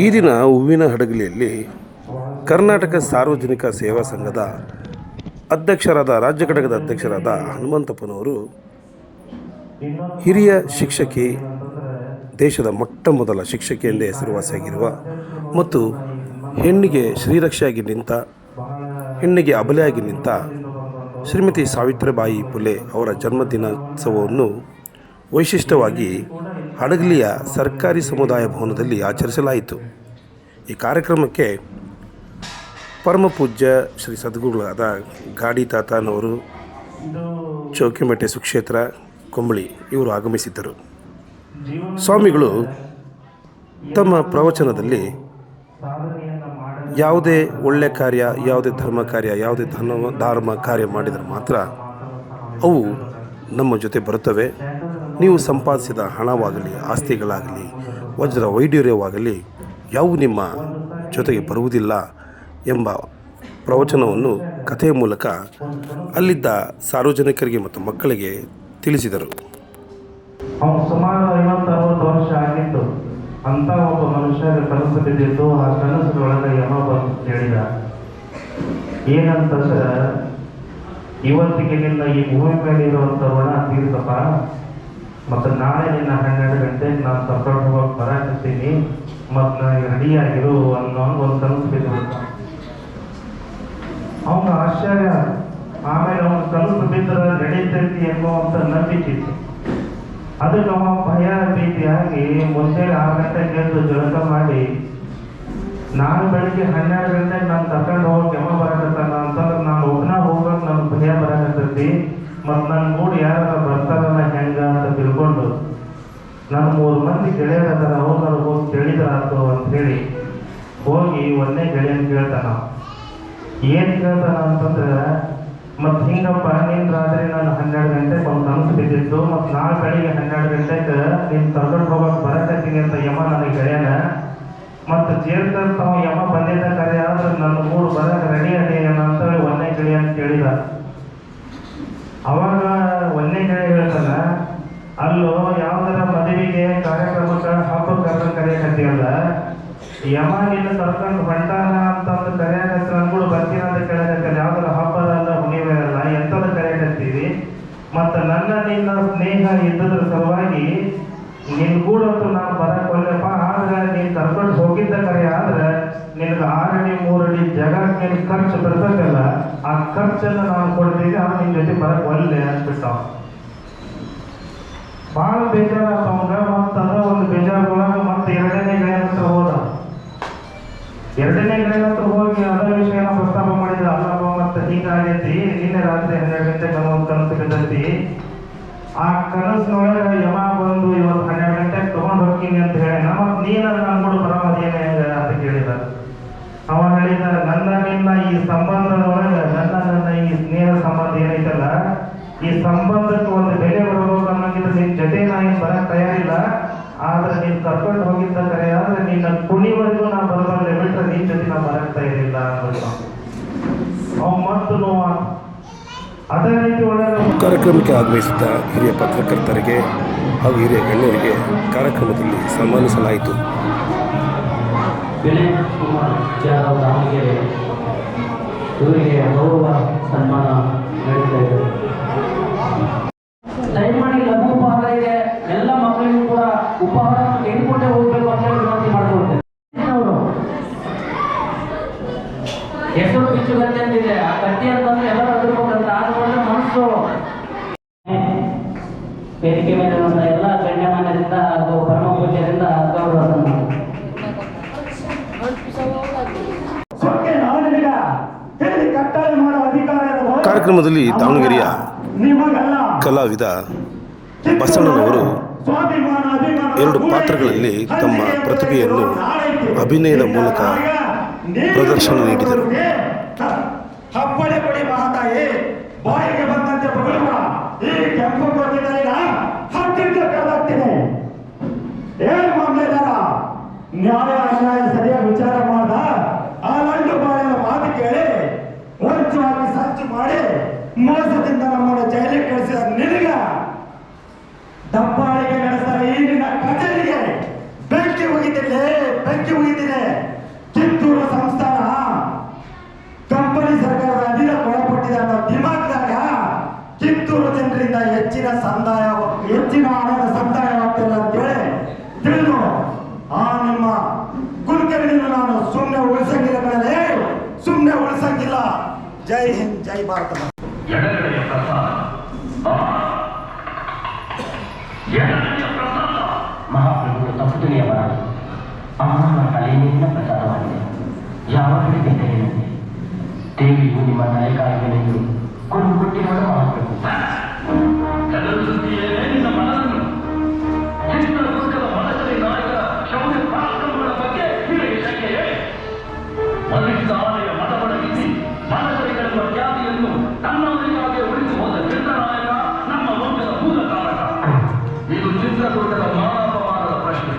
ಈ ದಿನ ಹೂವಿನ ಹಡಗಲಿಯಲ್ಲಿ ಕರ್ನಾಟಕ ಸಾರ್ವಜನಿಕ ಸೇವಾ ಸಂಘದ ರಾಜ್ಯ ಘಟಕದ ಅಧ್ಯಕ್ಷರಾದ ಹನುಮಂತಪ್ಪನವರು ಹಿರಿಯ ಶಿಕ್ಷಕಿ, ದೇಶದ ಮೊಟ್ಟ ಮೊದಲ ಶಿಕ್ಷಕಿ ಎಂದೇ ಹೆಸರುವಾಸಿಯಾಗಿರುವ ಮತ್ತು ಹೆಣ್ಣಿಗೆ ಶ್ರೀರಕ್ಷೆಯಾಗಿ ನಿಂತ, ಹೆಣ್ಣಿಗೆ ಅಬಲೆಯಾಗಿ ನಿಂತ ಶ್ರೀಮತಿ ಸಾವಿತ್ರಿಬಾಯಿ ಫುಲೆ ಅವರ ಜನ್ಮದಿನೋತ್ಸವವನ್ನು ವೈಶಿಷ್ಟ್ಯವಾಗಿ ಹಡಗಲಿಯ ಸರ್ಕಾರಿ ಸಮುದಾಯ ಭವನದಲ್ಲಿ ಆಚರಿಸಲಾಯಿತು. ಈ ಕಾರ್ಯಕ್ರಮಕ್ಕೆ ಪರಮಪೂಜ್ಯ ಶ್ರೀ ಸದ್ಗುರುಗಳಾದ ಗಾಡಿ ತಾತನವರು, ಚೌಕಿಮಟ್ಟೆ ಸುಕ್ಷೇತ್ರ ಕೊಂಬಳಿ ಇವರು ಆಗಮಿಸಿದ್ದರು. ಸ್ವಾಮಿಗಳು ತಮ್ಮ ಪ್ರವಚನದಲ್ಲಿ ಯಾವುದೇ ಒಳ್ಳೆಯ ಕಾರ್ಯ, ಯಾವುದೇ ಧರ್ಮ ಕಾರ್ಯ, ಯಾವುದೇ ಧರ್ಮ ಕಾರ್ಯ ಮಾಡಿದರೆ ಮಾತ್ರ ಅವು ನಮ್ಮ ಜೊತೆ ಬರುತ್ತವೆ. ನೀವು ಸಂಪಾದಿಸಿದ ಹಣವಾಗಲಿ, ಆಸ್ತಿಗಳಾಗಲಿ, ವಜ್ರ ವೈಢೂರ್ಯವಾಗಲಿ ಯಾವು ನಿಮ್ಮ ಜೊತೆಗೆ ಬರುವುದಿಲ್ಲ ಎಂಬ ಪ್ರವಚನವನ್ನು ಕಥೆಯ ಮೂಲಕ ಅಲ್ಲಿದ್ದ ಸಾರ್ವಜನಿಕರಿಗೆ ಮತ್ತು ಮಕ್ಕಳಿಗೆ ತಿಳಿಸಿದರು. ಸುಮಾರು 50-60 ವರ್ಷ ಆಗಿತ್ತು. ಅಂತ ಒಬ್ಬ ಮನುಷ್ಯ ಕನಸು ಬಿದ್ದಿತ್ತು. ಆ ಕನಸಿನೊಳಗೆ ಯಮ ಬಂದು ಹೇಳಿದ, ಏನಂತ ಇವತ್ತಿಗೆ ನಿನ್ನ ಈ ಭೂಮಿ ಮೇಲೆ ಇರುವಂತ ಋಣ ತೀರ್ಸಪ್ಪ, ಮತ್ತು ನಾಳೆ ನಿನ್ನ 12 ಗಂಟೆಗೆ ನಾನು ಕರ್ಕೊಂಡು ಹೋಗಕ್ಕೆ ಬರಾಕತ್ತೀನಿ, ಮತ್ತು ನನಗೆ ರೆಡಿ ಆಗಿರು ಅನ್ನೋ ಒಂದು ಕನಸು ಬಿದ್ದುಬಿಡ್ತ. ಅವನ ಆಶ್ಚರ್ಯ. ಆಮೇಲೆ ಅವನ ಕನಸು ಬಿದ್ದರೆ ನಡೀತೈತಿ ಅನ್ನುವಂಥ ನಂಬಿಕೆ ಇತ್ತು. ಅದಕ್ಕೆ ಅವ ಭಯ ಭೀತಿಯಾಗಿ ಮುಂಜಾನೆ 6 ಗಂಟೆಗೆ ಎದ್ದು ಜಳಕ ಮಾಡಿ, ನಾನು ಬೆಳಿಗ್ಗೆ 12 ಗಂಟೆಗೆ ನಾನು ಕರ್ಕೊಂಡು ಹೋಗಕ್ಕೆ ಯಮ ಬರಾಕತ್ತಾನ ಅಂತಂದ್ರೆ ನಾನು ಒಬ್ಬನ ಹೋಗಕ್ಕೆ ನನ್ ಭಯ ಬರಾಕತ್ತೈತಿ, ಮತ್ತು ನನ್ನ ಮೂಡ್ ಯಾರ ಬರ್ತಾರಲ್ಲ ಹೆಂಗ ಅಂತ ತಿಳ್ಕೊಂಡು ನನ್ನ 3 ಮಂದಿ ಗೆಳೆಯರದಾರ, ಅವ್ರು ನನಗೆ ಹೋಗಿ ಕೇಳಿದ್ರಾತು ಅಂತ ಹೇಳಿ ಹೋಗಿ ಒಂದೇ ಗೆಳೆಯನ್ ಕೇಳ್ತಾನ. ಏನ್ ಕೇಳ್ತಾನ ಅಂತಂದ್ರೆ, ಮತ್ತು ಹಿಂಗಪ್ಪ ನಿನ್ ರಾತ್ರಿ ನಾನು 12 ಗಂಟೆಗೆ ಒಂದು ಕನಸು ಬಿದ್ದಿತ್ತು, ಮತ್ತು ನಾಳೆ ಬೆಳಿಗ್ಗೆ 12 ಗಂಟೆಗೆ ನೀನು ಕರ್ಕೊಂಡು ಹೋಗಕ್ಕೆ ಬರಕತ್ತೀನಿ ಅಂತ ಯಮ ನನಗೆ ಗೆಳೆಯನ, ಮತ್ತು ತಾವ ಯಮ ಬಂದಿದ್ದ ಕರೆ ಆದ್ರೆ ನನ್ನ 3 ಬರಕ್ಕೆ ರೆಡಿ ಅದೇನ ಅಂತೇಳಿ ಒಂದೇ ಗೆಳೆಯ ಅಂತ ಕೇಳಿದ. ಅವಾಗ ಒಂದೇ ಗೆಳೆಯ ಹೇಳ್ತಾನ, ಅಲ್ಲೋ ಯಾವ್ದಾರ ಮದುವೆಗೆ ಕಾರ್ಯಕ್ರಮಕ್ಕೆ ಹಬ್ಬಕ್ಕೆ ಕರೆಯಕತ್ತೀವಲ್ಲ, ಯಮ ನಿನ್ನ ಕರ್ಕೊಂಡು ಹೊಂಟಾನ ಅಂತಂದು ಕರೆಯಕತ್ತ ನನ್ಗಳು ಬರ್ತೀನ ಅಂತ ಕೇಳಕತ್ತ, ಯಾವ್ದಾರ ಹಬ್ಬದಲ್ಲ ಹುಣ್ಣಿಮೆ ಅಲ್ಲ ಎಂತದ ಕರೆಯಕತ್ತೀವಿ, ಮತ್ತು ನನ್ನ ನಿನ್ನ ಸ್ನೇಹ ಇದ್ದದ್ರ ಸಲುವಾಗಿ ನಿನ್ ಕೂಡಂತೂ ನಾನು ಬರಕ್ ಒಲ್ಲೆಪ್ಪ, ಆದ್ರೆ ನೀನ್ ಕರ್ಕೊಂಡು ಹೋಗಿದ್ದ ಕರೆ ಆದ್ರೆ ನಿನ್ಗೆ 6 ಅಡಿ 3 ಅಡಿ ಜಗಕ್ಕೆ ನಿನ್ ಖರ್ಚು ಬರ್ತದಲ್ಲ, ಆ ಖರ್ಚನ್ನು ನಾನು ಕೊಡ್ತೀವಿ, ಆದ್ರೆ ನಿನ್ ಜೊತೆ ಬರಕ್ ಒಲ್ಲೆ ಅಂದ್ಬಿಟ್ಟಾವ. ಬಹಳ ಬೇಜಾರಾತವಂಗ. ಮತ್ತು ಅದ ಒಂದು ಬೇಜಾರೊಳಗ ಮತ್ತೆ 2ನೇ ಗೆಳೆಯನ ಹತ್ರ ಹೋದ. 2ನೇ ಗೆಳೆಯನ ಹತ್ರ ಹೋಗಿ ಅದ ವಿಷಯನ ಪ್ರಸ್ತಾಪ ಮಾಡಿದ. ಅಲ್ಲಪ್ಪ ಮತ್ತೆ ಹೀಗಾಗೈತಿ, ನಿನ್ನೆ ರಾತ್ರಿ 12 ಗಂಟೆಗೆ ಒಂದು ಕನಸು ಬಿದ್ದೈತಿ, ಆ ಕನಸಿನೊಳಗೆ ಯಮ ಬಂದು ಇವತ್ತು 12 ಗಂಟೆಗೆ ತಗೊಂಡು ಹೋಗ್ತೀನಿ ಅಂತ ಹೇಳಿ, ಮತ್ತು ನೀನಾದ್ರೆ ನನ್ನ ಕೂಡ ಬರೋದೇನ ಹೆಂಗ ಅಂತ ಕೇಳಿದ. ಅವ ಹೇಳಿದ, ನನ್ನ ನಿನ್ನ ಈ ಸಂಬಂಧದೊಳಗೆ ನನ್ನ ಈ ಸ್ನೇಹ ಸಂಬಂಧ ಏನೈತಲ್ಲ, ಈ ಸಂಬಂಧಕ್ಕೆ ಒಂದು ಬೆಲೆ ಬರಬೇಕು ಅನ್ನೋಂಗಿದ್ರೆ ನಿನ್ ಜೊತೆ ನಾನು ಬರಕ್ ತಯಾರಿಲ್ಲ, ಆದ್ರೆ ನೀನ್ ಕರ್ಕೊಂಡು ಹೋಗಿದ್ದ ಕರೆ ಆದ್ರೆ ನಿನ್ನ ಕುಣಿವರೆಗೂ ನಾ ಬರಬಲ್ಲೆ, ಬಿಟ್ರೆ ನಿನ್ ಜೊತೆ ನಾ ಬರಕ್ ತಯಾರಿಲ್ಲ ಅನ್ನೋದು. ಅವ್ ಮತ್ತು ನೋವು ಅದೇ ರೀತಿ ಒಳ್ಳೆ ಕಾರ್ಯಕ್ರಮಕ್ಕೆ ಆಗಮಿಸಿದ್ದ ಹಿರಿಯ ಪತ್ರಕರ್ತರಿಗೆ ಹಾಗೂ ಹಿರಿಯ ಗಣ್ಯರಿಗೆ ಕಾರ್ಯಕ್ರಮದಲ್ಲಿ ಸನ್ಮಾನಿಸಲಾಯಿತು. ವಿನಯ್ ಕುಮಾರ್ ಜಾಧವ್ ದಾವಣಗೆರೆ ಇವರಿಗೆ ಗೌರವ ಸನ್ಮಾನ ನೀಡ್ತಾ ಇದ್ದಾರೆ. ದಯಮಾಡಿ ಲಘು ಉಪಹಾರ ಇದೆ, ಎಲ್ಲ ಮಕ್ಕಳಿಗೂ ಕೂಡ ಉಪಹಾರ ತೆಗೆದುಕೊಂಡೇ ಹೋಗ್ಬೇಕು ಅಂತ ಹೇಳಿ ವಿನಂತಿ ಮಾಡ್ಕೊಳ್ತೇನೆ. ಅವರು ಹೆಸರು ಬಿಚ್ಚು ಕತ್ತಿ ಅಂತಿದೆ, ಆ ಕತ್ತಿ ಅಂತಂದ್ರೆ ಎಲ್ಲರೂ ಅದ್ರಬೇಕಂತ, ಆದ್ರೆ ಮನಸ್ಸು. ವೇದಿಕೆ ಮೇಲೆ ಎಲ್ಲ ಗಣ್ಯಮಾನ್ಯರಿಂದ ಹಾಗೂ ಪರಮ ಪೂಜ್ಯರಿಂದ ಗೌರವ ಸನ್ಮಾನ. ಕಾರ್ಯಕ್ರಮದಲ್ಲಿ ದಾವಣಗೆರೆಯ ಕಲಾವಿದ ಬಸಣ್ಣನವರು 2 ಪಾತ್ರಗಳಲ್ಲಿ ತಮ್ಮ ಪ್ರತಿಭೆಯನ್ನು ಅಭಿನಯದ ಮೂಲಕ ಪ್ರದರ್ಶನ ನೀಡಿದರು. ಬಾಯಿಗೆ ಬಂದಂತೆ ಬಗಳುವ ಈ ಕೆಂಪು ಕೊಟ್ಟಿದ್ದರಿಂದ ಹತ್ತಿರ ಕರೆದಾಗ್ತೀನಿ. ಏನ್ ಮಾಮಲೆದಾರ, ನ್ಯಾಯ ಅನ್ಯಾಯ ಸರಿಯಾಗಿ ವಿಚಾರ ಮಾಡ್ದ ಆ ಲಂಡು ಬಾಳಿನ ಮಾತು ಕೇಳಿ ವಂಚವಾಗಿ ಸಂಚು ಮಾಡಿ ಮೋಸದಿಂದ ನಮ್ಮನ್ನು ಜೈಲಿಗೆ ಕಳಿಸಿದ ನಿನಗ ದಬ್ಬಾಳಿಗೆ ನಡೆಸಿದ ಈ ನಿನ್ನ ಸುಮ್ಮನೆ ಉಳಿಸಂಗಿಲ್ಲ ಕಣಲೇ, ಸುಮ್ಮನೆ ಉಳಿಸಂಗಿಲ್ಲ. ಜೈ ಹಿಂದ್, ಜೈ ಭಾರತ. ಎಡಗಡೆಯ ಪ್ರಸಾದ, ಎಡಗಡೆಯ ಪ್ರಸಾದ ಮಹಾಪ್ರಭುಗಳು ತಪ್ಪು ತಿಳಿಯಬಾರದು. ಅಮ್ಮನ ತಲೆಯಿಂದ ಪ್ರಸಾದವಾಗಿದೆ. ಯಾವ ಕಡೆ ಬೇಕೇನಂತೆ ದೇವಿಯು ನಿಮ್ಮ ನಾಯಕಾಗಿನೆಂದು ಕೊಂಡು ಕೊಟ್ಟಿರುವ ಮಹಾಪ್ರಭು. ಚದುರಿಸುತ್ತೀಯೇ ನಿನ್ನ ಮನಸ್ಸನ್ನು. ಚಿತ್ರದುರ್ಗದ ಮನಸ್ಸರಿ ನಾಯಕರ ಶೌರ್ಯ ಪರಾಕ್ರಮಗಳ ಬಗ್ಗೆ ನಿನಗೆ ಶಂಕೆಯೇ? ಬಲಿಷ್ಠ ಆನೆಯ ಮನವೊಳಗಿಸಿ ಮನಸ್ಸರಿಗಳೆಂಬ ಖ್ಯಾತಿಯನ್ನು ತನ್ನವರಿಗಾಗಿ ಉಳಿಸಿ ಹೋದ ಚಿತ್ರನಾಯಕ ನಮ್ಮ ವಂಶದ ಮೂಲ ಕಾರಕ. ಇದು ಚಿತ್ರದುರ್ಗದ ಮಾನಾಪಮಾನದ ಪ್ರಶ್ನೆ.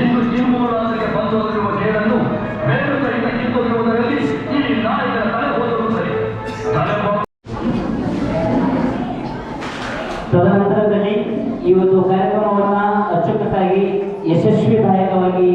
ಇಂದು ಚಿಮ್ಮೂರಾಜರಿಗೆ ಬಂದೊದಗಿರುವ ಜೇಡನ್ನು ಬೇರೆ ಸಹಿತ ಕಿತ್ತೊಗೆಯುವುದರಲ್ಲಿ ಈ ನಾಯಕರ ತಲೆ ಹೋದರೂ ಸರಿ. ತದನಂತರದಲ್ಲಿ ಇವತ್ತು ಕಾರ್ಯಕ್ರಮವನ್ನು ಅಚ್ಚುಕಟ್ಟಾಗಿ ಯಶಸ್ವಿದಾಯಕವಾಗಿ